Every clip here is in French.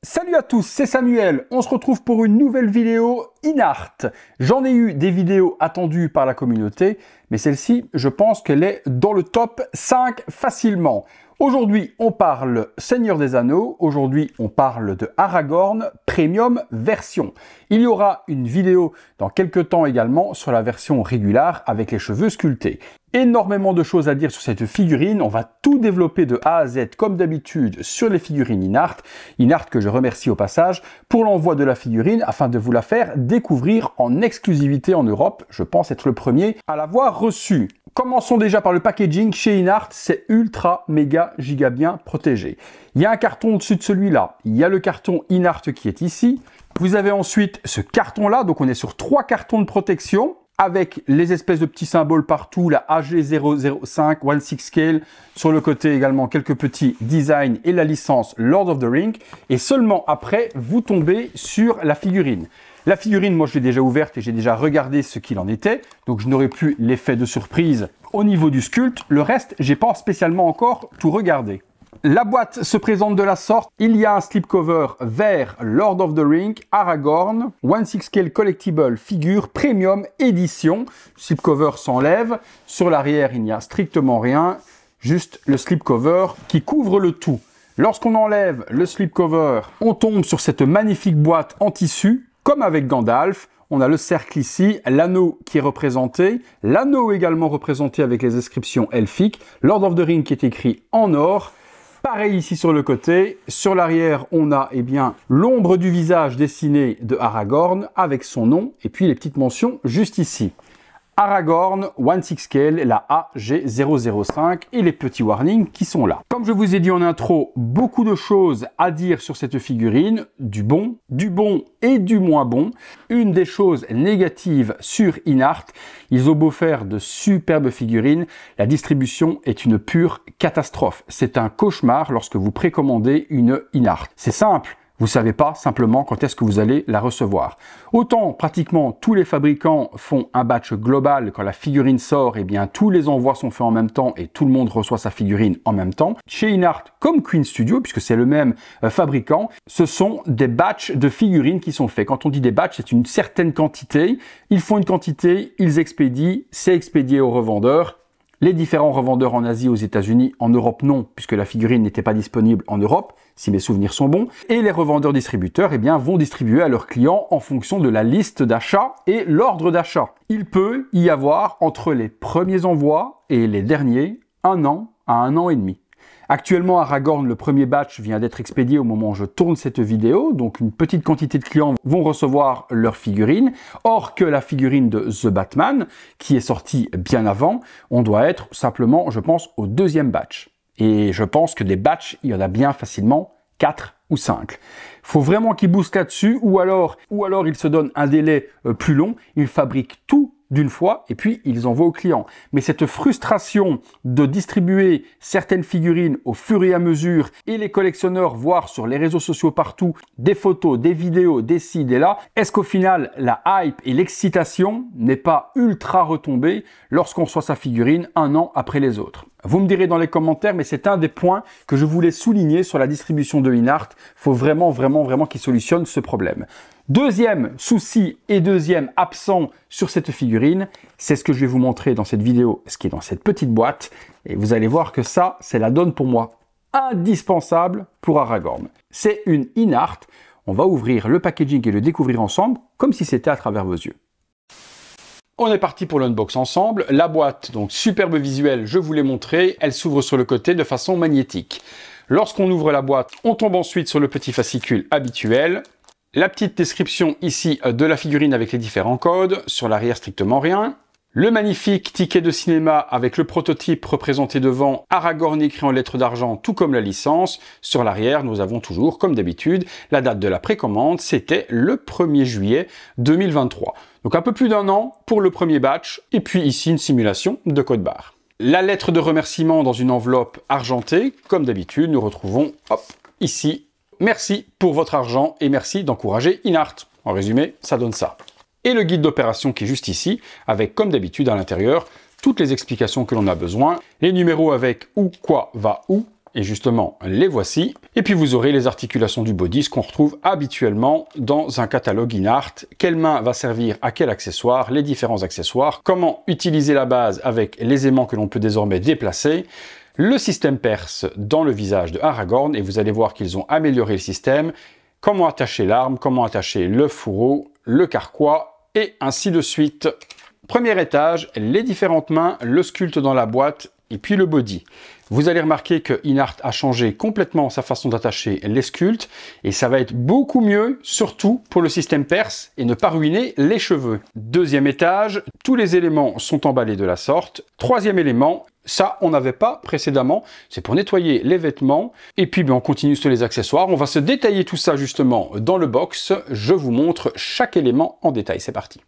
Salut à tous, c'est Samuel. On se retrouve pour une nouvelle vidéo InArt. J'en ai eu des vidéos attendues par la communauté, mais celle-ci, je pense qu'elle est dans le top 5 facilement. Aujourd'hui, on parle Seigneur des Anneaux. Aujourd'hui, on parle de Aragorn Premium version. Il y aura une vidéo dans quelques temps également sur la version régulière avec les cheveux sculptés. Énormément de choses à dire sur cette figurine. On va tout développer de A à Z comme d'habitude sur les figurines InArt. InArt que je remercie au passage pour l'envoi de la figurine afin de vous la faire découvrir en exclusivité en Europe. Je pense être le premier à l'avoir reçue. Commençons déjà par le packaging. Chez InArt, c'est ultra méga giga bien protégé. Il y a un carton au-dessus de celui-là. Il y a le carton InArt qui est ici. Vous avez ensuite ce carton-là. Donc on est sur 3 cartons de protection avec les espèces de petits symboles partout, la AG005, 16 Scale, sur le côté également quelques petits designs et la licence Lord of the Ring. Et seulement après, vous tombez sur la figurine. La figurine, moi je l'ai déjà ouverte et j'ai déjà regardé ce qu'il en était, donc je n'aurai plus l'effet de surprise au niveau du sculpte. Le reste, j'ai pas spécialement encore tout regardé. La boîte se présente de la sorte. Il y a un slipcover vert Lord of the Ring, Aragorn, 16 Scale Collectible Figure Premium Édition. Le slipcover s'enlève. Sur l'arrière, il n'y a strictement rien, juste le slipcover qui couvre le tout. Lorsqu'on enlève le slipcover, on tombe sur cette magnifique boîte en tissu, comme avec Gandalf. On a le cercle ici, l'anneau qui est représenté, l'anneau également représenté avec les inscriptions elfiques, Lord of the Ring qui est écrit en or. Pareil ici sur le côté. Sur l'arrière, on a l'ombre du visage dessiné de Aragorn avec son nom et puis les petites mentions juste ici. Aragorn, 16 Scale, la AG005 et les petits warnings qui sont là. Comme je vous ai dit en intro, beaucoup de choses à dire sur cette figurine, du bon et du moins bon. Une des choses négatives sur InArt, ils ont beau faire de superbes figurines, la distribution est une pure catastrophe. C'est un cauchemar lorsque vous précommandez une InArt. C'est simple. Vous savez pas simplement quand est-ce que vous allez la recevoir. Autant pratiquement tous les fabricants font un batch global quand la figurine sort, et bien tous les envois sont faits en même temps et tout le monde reçoit sa figurine en même temps. Chez InArt, comme Queen Studio, puisque c'est le même fabricant, ce sont des batchs de figurines qui sont faits. Quand on dit des batchs, c'est une certaine quantité. Ils font une quantité, ils expédient, c'est expédié aux revendeurs. Les différents revendeurs en Asie, aux États-Unis, en Europe non, puisque la figurine n'était pas disponible en Europe, si mes souvenirs sont bons. Et les revendeurs distributeurs vont distribuer à leurs clients en fonction de la liste d'achat et l'ordre d'achat. Il peut y avoir entre les premiers envois et les derniers 1 an à 1 an et demi. Actuellement, Aragorn, le premier batch vient d'être expédié au moment où je tourne cette vidéo, donc une petite quantité de clients vont recevoir leur figurine, or que la figurine de The Batman, qui est sortie bien avant, on doit être simplement, je pense, au 2e batch. Et je pense que des batchs, il y en a bien facilement 4 ou 5. Il faut vraiment qu'ils boostent là-dessus, ou alors ils se donnent un délai plus long, ils fabriquent tout d'une fois et puis ils envoient aux clients. Mais cette frustration de distribuer certaines figurines au fur et à mesure et les collectionneurs voir sur les réseaux sociaux partout des photos, des vidéos, des ci, des là, est-ce qu'au final la hype et l'excitation n'est pas ultra retombée lorsqu'on reçoit sa figurine 1 an après les autres? Vous me direz dans les commentaires, mais c'est un des points que je voulais souligner sur la distribution de InArt. Il faut vraiment qu'ils solutionnent ce problème. Deuxième souci et deuxième absent sur cette figurine, c'est ce que je vais vous montrer dans cette vidéo, ce qui est dans cette petite boîte. Et vous allez voir que ça, c'est la donne pour moi indispensable pour Aragorn. C'est une InArt. On va ouvrir le packaging et le découvrir ensemble, comme si c'était à travers vos yeux. On est parti pour l'unbox ensemble. La boîte, donc superbe visuel, je vous l'ai montré. Elle s'ouvre sur le côté de façon magnétique. Lorsqu'on ouvre la boîte, on tombe ensuite sur le petit fascicule habituel. La petite description ici de la figurine avec les différents codes. Sur l'arrière, strictement rien. Le magnifique ticket de cinéma avec le prototype représenté devant, Aragorn écrit en lettres d'argent, tout comme la licence. Sur l'arrière, nous avons toujours, comme d'habitude, la date de la précommande, c'était le 1er juillet 2023. Donc un peu plus d'1 an pour le premier batch, et puis ici une simulation de code barre. La lettre de remerciement dans une enveloppe argentée, comme d'habitude, nous retrouvons, hop, ici, merci pour votre argent et merci d'encourager InArt. En résumé, ça donne ça. Et le guide d'opération qui est juste ici, avec comme d'habitude à l'intérieur, toutes les explications que l'on a besoin, les numéros avec où, quoi, va où, et justement les voici. Et puis vous aurez les articulations du body, ce qu'on retrouve habituellement dans un catalogue InArt. Quelle main va servir à quel accessoire, les différents accessoires, comment utiliser la base avec les aimants que l'on peut désormais déplacer, le système perce dans le visage de Aragorn, et vous allez voir qu'ils ont amélioré le système, comment attacher l'arme, comment attacher le fourreau, le carquois, et ainsi de suite. Premier étage, les différentes mains, le sculpte dans la boîte, et puis le body. Vous allez remarquer que InArt a changé complètement sa façon d'attacher les sculptes, et ça va être beaucoup mieux, surtout pour le système perce, et ne pas ruiner les cheveux. Deuxième étage, tous les éléments sont emballés de la sorte. Troisième élément, ça on n'avait pas précédemment, c'est pour nettoyer les vêtements, et puis on continue sur les accessoires. On va se détailler tout ça justement dans le box. Je vous montre chaque élément en détail, c'est parti.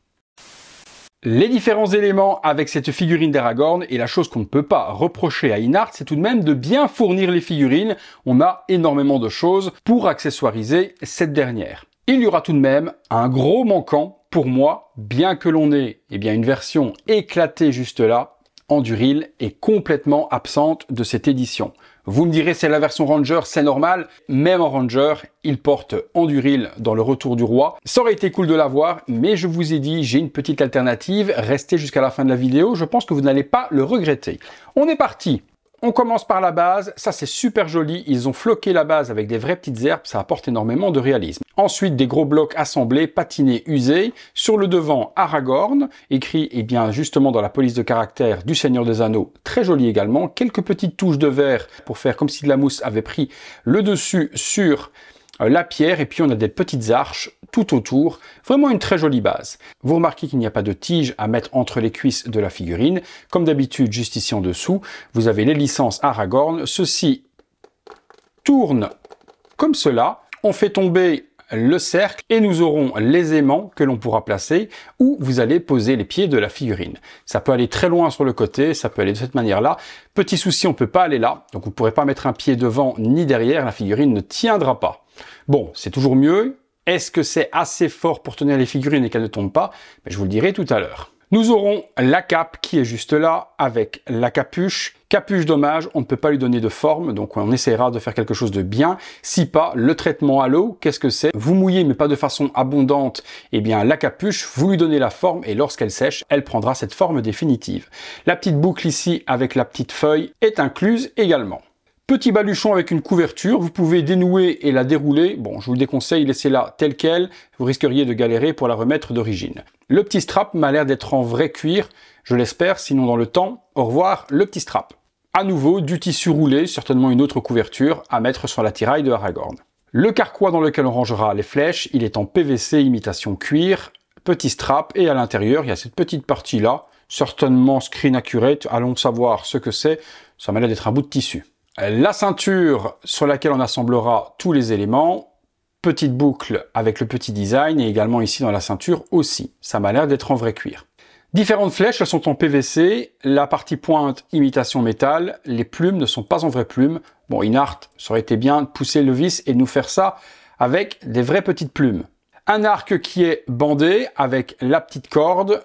Les différents éléments avec cette figurine d'Aragorn, et la chose qu'on ne peut pas reprocher à InArt, c'est tout de même de bien fournir les figurines. On a énormément de choses pour accessoiriser cette dernière. Il y aura tout de même un gros manquant pour moi, bien que l'on ait une version éclatée juste là, Anduril est complètement absente de cette édition. Vous me direz, c'est la version Ranger, c'est normal. Même en Ranger, il porte Anduril dans le Retour du Roi. Ça aurait été cool de l'avoir, mais je vous ai dit, j'ai une petite alternative. Restez jusqu'à la fin de la vidéo, je pense que vous n'allez pas le regretter. On est parti. On commence par la base, ça c'est super joli, ils ont floqué la base avec des vraies petites herbes, ça apporte énormément de réalisme. Ensuite, des gros blocs assemblés, patinés, usés. Sur le devant, Aragorn, écrit justement dans la police de caractère du Seigneur des Anneaux, très joli également. Quelques petites touches de verre pour faire comme si de la mousse avait pris le dessus sur la pierre, et puis on a des petites arches tout autour, vraiment une très jolie base. Vous remarquez qu'il n'y a pas de tige à mettre entre les cuisses de la figurine, comme d'habitude juste ici en dessous, vous avez les licences Aragorn, ceci tourne comme cela, on fait tomber le cercle et nous aurons les aimants que l'on pourra placer où vous allez poser les pieds de la figurine. Ça peut aller très loin sur le côté, ça peut aller de cette manière-là. Petit souci, on ne peut pas aller là, donc vous ne pourrez pas mettre un pied devant ni derrière, la figurine ne tiendra pas. Bon, c'est toujours mieux. Est-ce que c'est assez fort pour tenir les figurines et qu'elles ne tombent pas? Je vous le dirai tout à l'heure. Nous aurons la cape qui est juste là, avec la capuche. Capuche dommage, on ne peut pas lui donner de forme, donc on essaiera de faire quelque chose de bien. Si pas, le traitement à l'eau, qu'est-ce que c'est? Vous mouillez, mais pas de façon abondante, la capuche, vous lui donnez la forme, et lorsqu'elle sèche, elle prendra cette forme définitive. La petite boucle ici, avec la petite feuille, est incluse également. Petit baluchon avec une couverture, vous pouvez dénouer et la dérouler. Bon, je vous le déconseille, laissez-la telle qu'elle, vous risqueriez de galérer pour la remettre d'origine. Le petit strap m'a l'air d'être en vrai cuir, je l'espère, sinon dans le temps, au revoir le petit strap. À nouveau, du tissu roulé, certainement une autre couverture à mettre sur l'attirail de Aragorn. Le carquois dans lequel on rangera les flèches, il est en PVC imitation cuir, petit strap, et à l'intérieur, il y a cette petite partie-là, certainement screen accurate, allons savoir ce que c'est, ça m'a l'air d'être un bout de tissu. La ceinture sur laquelle on assemblera tous les éléments, petite boucle avec le petit design et également ici dans la ceinture aussi. Ça m'a l'air d'être en vrai cuir. Différentes flèches, elles sont en PVC, la partie pointe imitation métal, les plumes ne sont pas en vraies plumes. Bon, InArt, ça aurait été bien de pousser le vis et de nous faire ça avec des vraies petites plumes. Un arc qui est bandé avec la petite corde.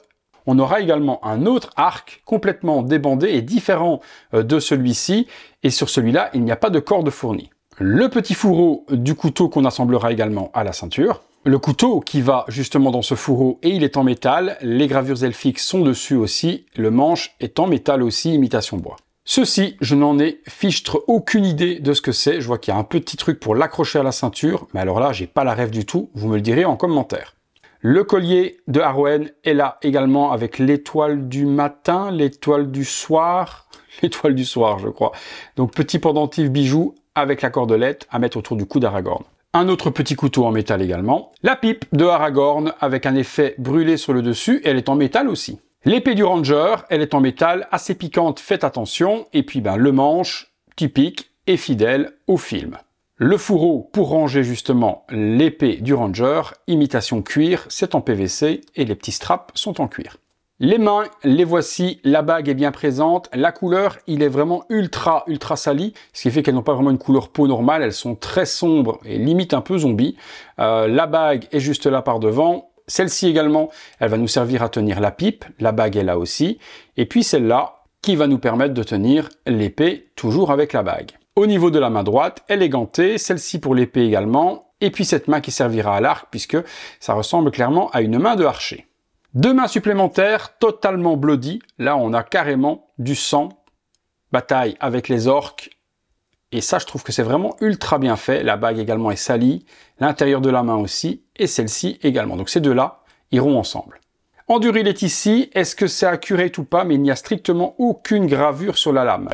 On aura également un autre arc complètement débandé et différent de celui-ci. Et sur celui-là, il n'y a pas de corde fournie. Le petit fourreau du couteau qu'on assemblera également à la ceinture. Le couteau qui va justement dans ce fourreau et il est en métal. Les gravures elfiques sont dessus aussi. Le manche est en métal aussi, imitation bois. Ceci, je n'en ai fichtre aucune idée de ce que c'est. Je vois qu'il y a un petit truc pour l'accrocher à la ceinture. Mais alors là, j'ai pas la rêve du tout. Vous me le direz en commentaire. Le collier de Arwen est là également avec l'étoile du matin, l'étoile du soir, je crois. Donc petit pendentif bijou avec la cordelette à mettre autour du cou d'Aragorn. Un autre petit couteau en métal également. La pipe de Aragorn avec un effet brûlé sur le dessus, elle est en métal aussi. L'épée du Ranger, elle est en métal, assez piquante, faites attention. Et puis le manche, typique et fidèle au film. Le fourreau pour ranger justement l'épée du Ranger, imitation cuir, c'est en PVC et les petits straps sont en cuir. Les mains, les voici, la bague est bien présente, la couleur, il est vraiment ultra sali, ce qui fait qu'elles n'ont pas vraiment une couleur peau normale, elles sont très sombres et limite un peu zombie. La bague est juste là par devant, celle-ci également, elle va nous servir à tenir la pipe, la bague est là aussi, et puis celle-là qui va nous permettre de tenir l'épée toujours avec la bague. Au niveau de la main droite, elle est gantée, celle-ci pour l'épée également, et puis cette main qui servira à l'arc, puisque ça ressemble clairement à une main de archer. 2 mains supplémentaires, totalement bloody. Là, on a carrément du sang. Bataille avec les orques. Et ça, je trouve que c'est vraiment ultra bien fait. La bague également est salie. L'intérieur de la main aussi. Et celle-ci également. Donc ces deux-là iront ensemble. Enduril est ici. Est-ce que c'est accurate ou pas? Mais il n'y a strictement aucune gravure sur la lame.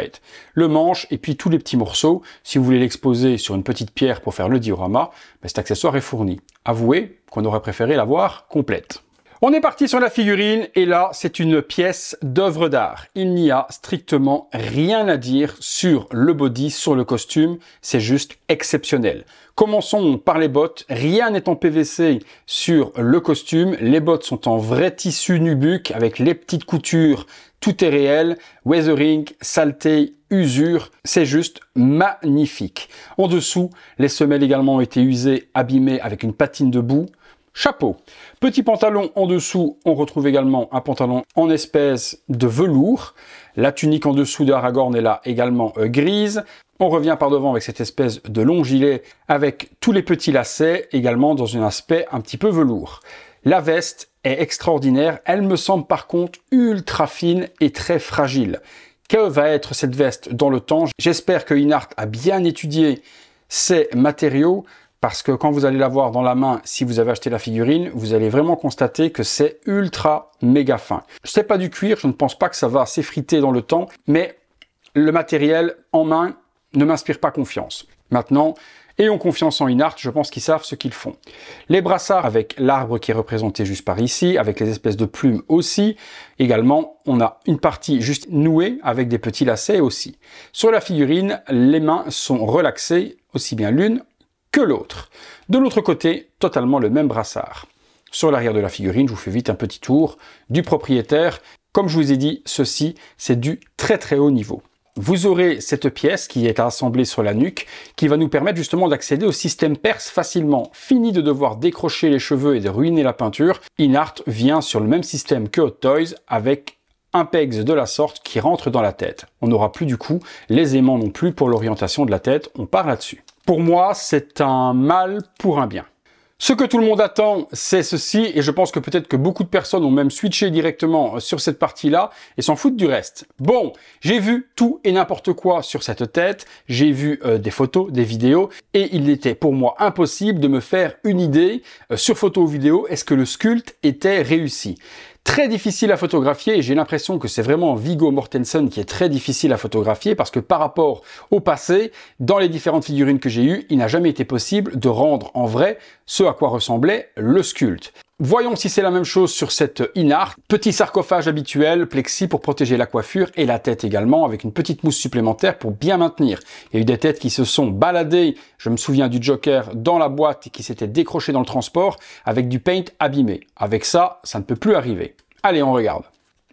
Le manche et puis tous les petits morceaux. Si vous voulez l'exposer sur une petite pierre pour faire le diorama, cet accessoire est fourni. Avouez qu'on aurait préféré l'avoir complète. On est parti sur la figurine et là, c'est une pièce d'œuvre d'art. Il n'y a strictement rien à dire sur le body, sur le costume. C'est juste exceptionnel. Commençons par les bottes. Rien n'est en PVC sur le costume. Les bottes sont en vrai tissu nubuck avec les petites coutures. Tout est réel. Weathering, saleté, usure. C'est juste magnifique. En dessous, les semelles également ont été usées, abîmées avec une patine de boue. Chapeau. Petit pantalon en dessous, on retrouve également un pantalon en espèce de velours. La tunique en dessous de Aragorn est là également grise. On revient par devant avec cette espèce de long gilet avec tous les petits lacets, également dans un aspect un petit peu velours. La veste est extraordinaire. Elle me semble par contre ultra fine et très fragile. Que va être cette veste dans le temps? J'espère que Inart a bien étudié ces matériaux. Parce que quand vous allez la voir dans la main, si vous avez acheté la figurine, vous allez vraiment constater que c'est ultra méga fin. C'est pas du cuir, je ne pense pas que ça va s'effriter dans le temps, mais le matériel en main ne m'inspire pas confiance. Maintenant, ayons confiance en Inart, je pense qu'ils savent ce qu'ils font. Les brassards avec l'arbre qui est représenté juste par ici, avec les espèces de plumes aussi. Également, on a une partie juste nouée avec des petits lacets aussi. Sur la figurine, les mains sont relaxées, aussi bien l'une que l'autre. De l'autre côté, totalement le même brassard. Sur l'arrière de la figurine, je vous fais vite un petit tour du propriétaire. Comme je vous ai dit, ceci, c'est du très très haut niveau. Vous aurez cette pièce qui est assemblée sur la nuque, qui va nous permettre justement d'accéder au système perse facilement. Fini de devoir décrocher les cheveux et de ruiner la peinture, Inart vient sur le même système que Hot Toys, avec un pegs de la sorte qui rentre dans la tête. On n'aura plus du coup les aimants non plus pour l'orientation de la tête, on part là-dessus. Pour moi, c'est un mal pour un bien. Ce que tout le monde attend, c'est ceci, et je pense que peut-être que beaucoup de personnes ont même switché directement sur cette partie-là et s'en foutent du reste. Bon, j'ai vu tout et n'importe quoi sur cette tête, j'ai vu des photos, des vidéos, et il était pour moi impossible de me faire une idée sur photo ou vidéo, est-ce que le sculpte était réussi. Très difficile à photographier et j'ai l'impression que c'est vraiment Viggo Mortensen qui est très difficile à photographier parce que par rapport au passé, dans les différentes figurines que j'ai eues, il n'a jamais été possible de rendre en vrai ce à quoi ressemblait le sculpte. Voyons si c'est la même chose sur cette Inart. Petit sarcophage habituel, plexi pour protéger la coiffure et la tête également avec une petite mousse supplémentaire pour bien maintenir. Il y a eu des têtes qui se sont baladées, je me souviens du Joker, dans la boîte et qui s'étaient décrochées dans le transport avec du paint abîmé. Avec ça, ça ne peut plus arriver. Allez, on regarde.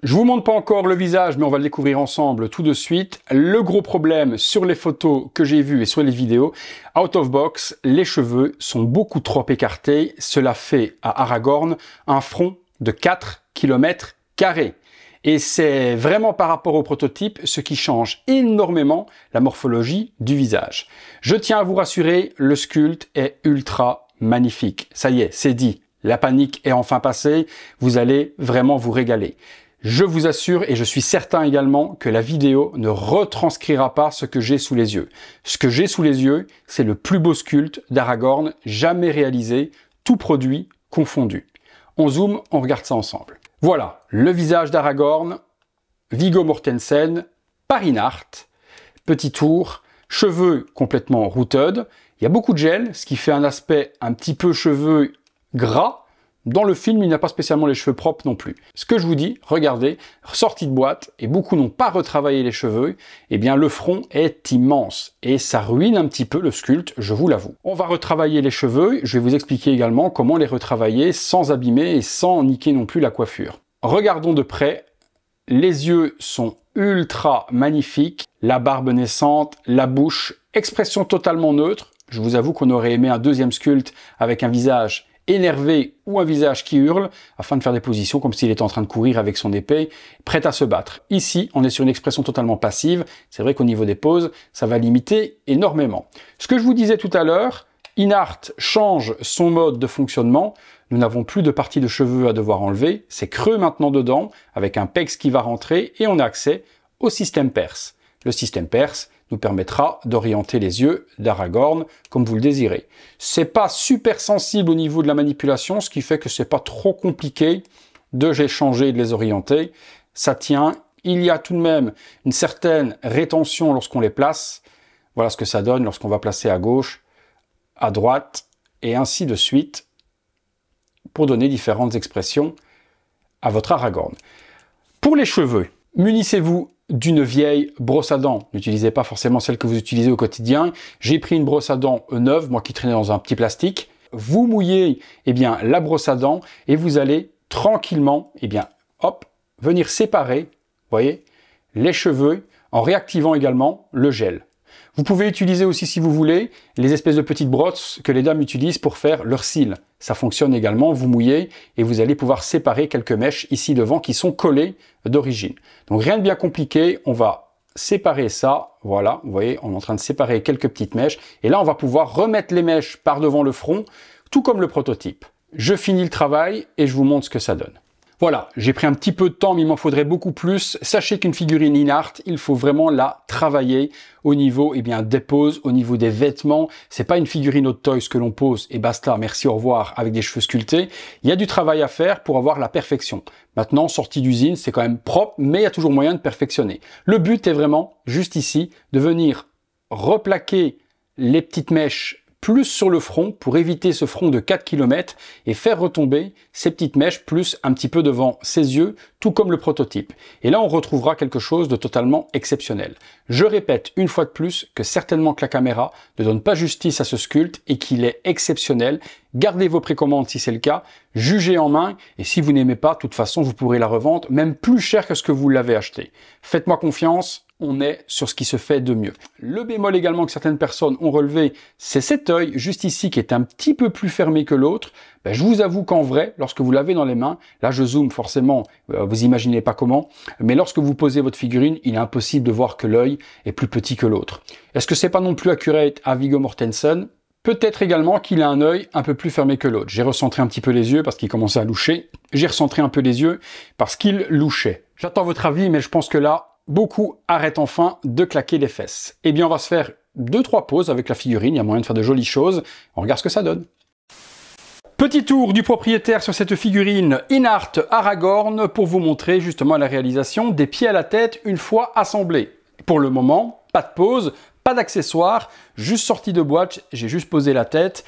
Je vous montre pas encore le visage, mais on va le découvrir ensemble tout de suite. Le gros problème sur les photos que j'ai vues et sur les vidéos, out of box, les cheveux sont beaucoup trop écartés. Cela fait à Aragorn un front de 4 km². Et c'est vraiment par rapport au prototype ce qui change énormément la morphologie du visage. Je tiens à vous rassurer, le sculpte est ultra magnifique. Ça y est, c'est dit. La panique est enfin passée. Vous allez vraiment vous régaler. Je vous assure et je suis certain également que la vidéo ne retranscrira pas ce que j'ai sous les yeux. Ce que j'ai sous les yeux, c'est le plus beau sculpte d'Aragorn jamais réalisé, tout produit confondu. On zoome, on regarde ça ensemble. Voilà, le visage d'Aragorn, Viggo Mortensen, par Inart, petit tour, cheveux complètement rooted. Il y a beaucoup de gel, ce qui fait un aspect un petit peu cheveux gras. Dans le film, il n'a pas spécialement les cheveux propres non plus. Ce que je vous dis, regardez, sortie de boîte, et beaucoup n'ont pas retravaillé les cheveux, eh bien le front est immense, et ça ruine un petit peu le sculpte, je vous l'avoue. On va retravailler les cheveux, je vais vous expliquer également comment les retravailler sans abîmer et sans niquer non plus la coiffure. Regardons de près, les yeux sont ultra magnifiques, la barbe naissante, la bouche, expression totalement neutre. Je vous avoue qu'on aurait aimé un deuxième sculpte avec un visage énervé ou un visage qui hurle, afin de faire des positions comme s'il était en train de courir avec son épée, prêt à se battre. Ici, on est sur une expression totalement passive. C'est vrai qu'au niveau des poses, ça va limiter énormément. Ce que je vous disais tout à l'heure, InArt change son mode de fonctionnement. Nous n'avons plus de partie de cheveux à devoir enlever. C'est creux maintenant dedans, avec un PEX qui va rentrer, et on a accès au système perse. Le système perse nous permettra d'orienter les yeux d'Aragorn comme vous le désirez. C'est pas super sensible au niveau de la manipulation, ce qui fait que c'est pas trop compliqué de les changer et de les orienter. Ça tient. Il y a tout de même une certaine rétention lorsqu'on les place. Voilà ce que ça donne lorsqu'on va placer à gauche, à droite, et ainsi de suite, pour donner différentes expressions à votre Aragorn. Pour les cheveux, munissez-vous d'une vieille brosse à dents. N'utilisez pas forcément celle que vous utilisez au quotidien. J'ai pris une brosse à dents neuve, moi qui traînais dans un petit plastique. Vous mouillez la brosse à dents et vous allez tranquillement hop, venir séparer, voyez, les cheveux en réactivant également le gel. Vous pouvez utiliser aussi, si vous voulez, les espèces de petites brosses que les dames utilisent pour faire leurs cils. Ça fonctionne également, vous mouillez et vous allez pouvoir séparer quelques mèches ici devant qui sont collées d'origine. Donc rien de bien compliqué, on va séparer ça, voilà, vous voyez, on est en train de séparer quelques petites mèches. Et là, on va pouvoir remettre les mèches par devant le front, tout comme le prototype. Je finis le travail et je vous montre ce que ça donne. Voilà, j'ai pris un petit peu de temps, mais il m'en faudrait beaucoup plus. Sachez qu'une figurine InArt, il faut vraiment la travailler au niveau des poses, au niveau des vêtements. C'est pas une figurine Hot Toys que l'on pose et basta, merci, au revoir, avec des cheveux sculptés. Il y a du travail à faire pour avoir la perfection. Maintenant, sortie d'usine, c'est quand même propre, mais il y a toujours moyen de perfectionner. Le but est vraiment, juste ici, de venir replaquer les petites mèches plus sur le front pour éviter ce front de 4 km et faire retomber ces petites mèches plus un petit peu devant ses yeux, tout comme le prototype. Et là, on retrouvera quelque chose de totalement exceptionnel. Je répète une fois de plus que certainement que la caméra ne donne pas justice à ce sculpte et qu'il est exceptionnel. Gardez vos précommandes si c'est le cas, jugez en main et si vous n'aimez pas, de toute façon, vous pourrez la revendre même plus cher que ce que vous l'avez acheté. Faites-moi confiance. On est sur ce qui se fait de mieux. Le bémol également que certaines personnes ont relevé, c'est cet œil juste ici qui est un petit peu plus fermé que l'autre. Je vous avoue qu'en vrai, lorsque vous l'avez dans les mains, là je zoome forcément, vous imaginez pas comment, mais lorsque vous posez votre figurine, il est impossible de voir que l'œil est plus petit que l'autre. Est-ce que c'est pas non plus accurate à Viggo Mortensen? Peut-être également qu'il a un œil un peu plus fermé que l'autre. J'ai recentré un petit peu les yeux parce qu'il commençait à loucher. J'ai recentré un peu les yeux parce qu'il louchait. J'attends votre avis, mais je pense que là, beaucoup arrêtent enfin de claquer les fesses. Eh bien, on va se faire 2-3 poses avec la figurine. Il y a moyen de faire de jolies choses. On regarde ce que ça donne. Petit tour du propriétaire sur cette figurine InArt Aragorn pour vous montrer justement la réalisation des pieds à la tête une fois assemblés. Pour le moment, pas de pose, pas d'accessoires, juste sorti de boîte. J'ai juste posé la tête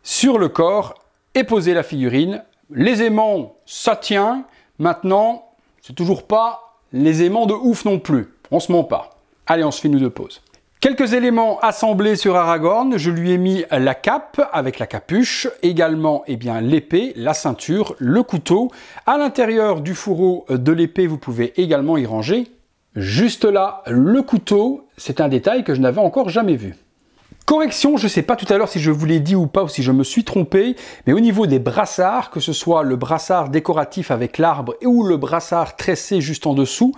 sur le corps et posé la figurine. Les aimants, ça tient. Maintenant, c'est toujours pas les aimants de ouf non plus, on se ment pas. Allez, on se fait une ou deux pauses. Quelques éléments assemblés sur Aragorn, je lui ai mis la cape avec la capuche, également l'épée, la ceinture, le couteau. À l'intérieur du fourreau de l'épée, vous pouvez également y ranger. Juste là, le couteau, c'est un détail que je n'avais encore jamais vu. Correction, je ne sais pas tout à l'heure si je vous l'ai dit ou pas, ou si je me suis trompé, mais au niveau des brassards, que ce soit le brassard décoratif avec l'arbre ou le brassard tressé juste en dessous,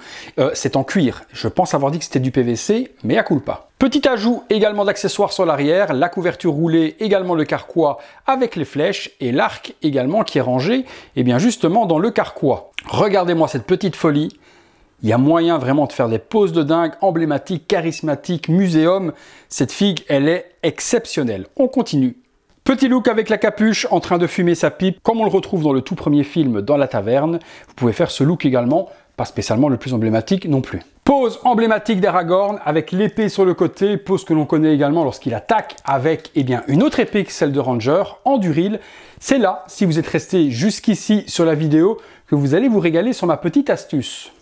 c'est en cuir. Je pense avoir dit que c'était du PVC, mais à culpa. Petit ajout également d'accessoires sur l'arrière, la couverture roulée, également le carquois avec les flèches et l'arc également qui est rangé justement dans le carquois. Regardez-moi cette petite folie. Il y a moyen vraiment de faire des poses de dingue, emblématiques, charismatiques, muséum. Cette figue, elle est exceptionnelle. On continue. Petit look avec la capuche, en train de fumer sa pipe, comme on le retrouve dans le tout premier film dans la taverne. Vous pouvez faire ce look également, pas spécialement le plus emblématique non plus. Pose emblématique d'Aragorn avec l'épée sur le côté, pose que l'on connaît également lorsqu'il attaque avec une autre épée que celle de Ranger, en duril. C'est là, si vous êtes resté jusqu'ici sur la vidéo, que vous allez vous régaler sur ma petite astuce.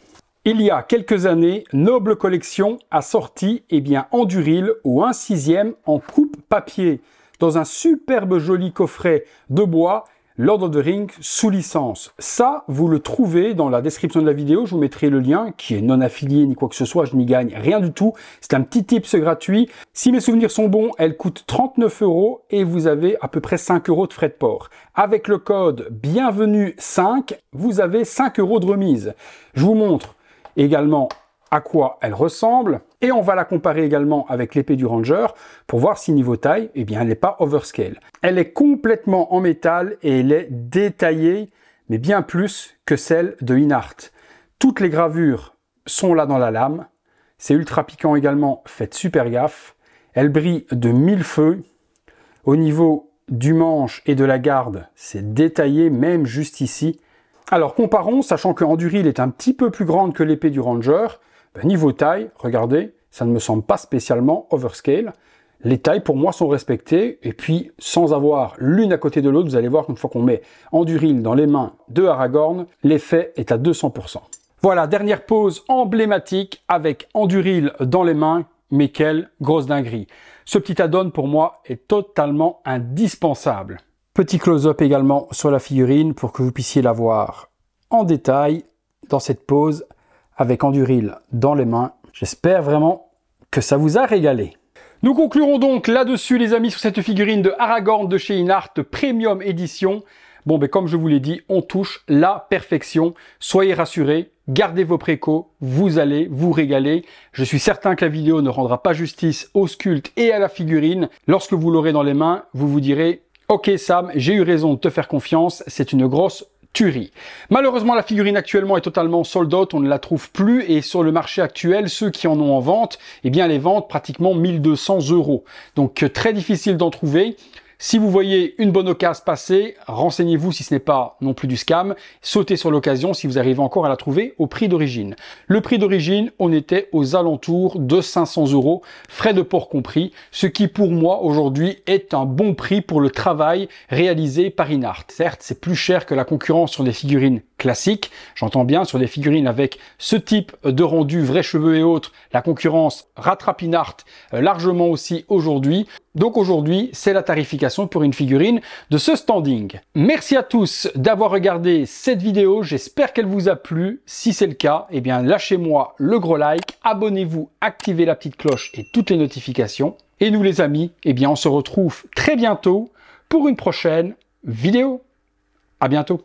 Il y a quelques années, Noble Collection a sorti en duril ou 1/6 en coupe papier dans un superbe joli coffret de bois Lord of the Rings sous licence. Ça, vous le trouvez dans la description de la vidéo, je vous mettrai le lien, qui est non affilié ni quoi que ce soit, je n'y gagne rien du tout. C'est un petit tips gratuit. Si mes souvenirs sont bons, elle coûte 39 € et vous avez à peu près 5 € de frais de port. Avec le code bienvenue 5, vous avez 5 € de remise. Je vous montre également à quoi elle ressemble et on va la comparer également avec l'épée du Ranger pour voir si niveau taille, eh bien elle n'est pas overscale. Elle est complètement en métal et elle est détaillée, mais bien plus que celle de Inart. Toutes les gravures sont là dans la lame, c'est ultra piquant également, faites super gaffe. Elle brille de 1000 feux. Au niveau du manche et de la garde, c'est détaillé même juste ici. Alors comparons, sachant que Anduril est un petit peu plus grande que l'épée du Ranger. Niveau taille, regardez, ça ne me semble pas spécialement overscale. Les tailles pour moi sont respectées et puis sans avoir l'une à côté de l'autre, vous allez voir qu'une fois qu'on met Anduril dans les mains de Aragorn, l'effet est à 200%. Voilà, dernière pose emblématique avec Anduril dans les mains, mais quelle grosse dinguerie. Ce petit add-on pour moi est totalement indispensable. Petit close-up également sur la figurine pour que vous puissiez la voir en détail dans cette pose avec Anduril dans les mains. J'espère vraiment que ça vous a régalé. Nous conclurons donc là-dessus les amis sur cette figurine de Aragorn de chez Inart Premium Edition. Bon, ben comme je vous l'ai dit, on touche la perfection. Soyez rassurés, gardez vos précaux, vous allez vous régaler. Je suis certain que la vidéo ne rendra pas justice au sculpte et à la figurine. Lorsque vous l'aurez dans les mains, vous vous direz « Ok Sam, j'ai eu raison de te faire confiance, c'est une grosse tuerie ». Malheureusement, la figurine actuellement est totalement sold out, on ne la trouve plus et sur le marché actuel, ceux qui en ont en vente, eh bien les vendent pratiquement 1200 €. Donc très difficile d'en trouver. Si vous voyez une bonne occasion passer, renseignez-vous si ce n'est pas non plus du scam. Sautez sur l'occasion si vous arrivez encore à la trouver au prix d'origine. Le prix d'origine, on était aux alentours de 500 €, frais de port compris, ce qui pour moi aujourd'hui est un bon prix pour le travail réalisé par Inart. Certes, c'est plus cher que la concurrence sur des figurines classiques. J'entends bien sur des figurines avec ce type de rendu, vrais cheveux et autres, la concurrence rattrape Inart largement aussi aujourd'hui. Donc aujourd'hui, c'est la tarification pour une figurine de ce standing. Merci à tous d'avoir regardé cette vidéo, j'espère qu'elle vous a plu. Si c'est le cas, eh bien lâchez-moi le gros like, abonnez-vous, activez la petite cloche et toutes les notifications. Et nous les amis, eh bien on se retrouve très bientôt pour une prochaine vidéo. À bientôt.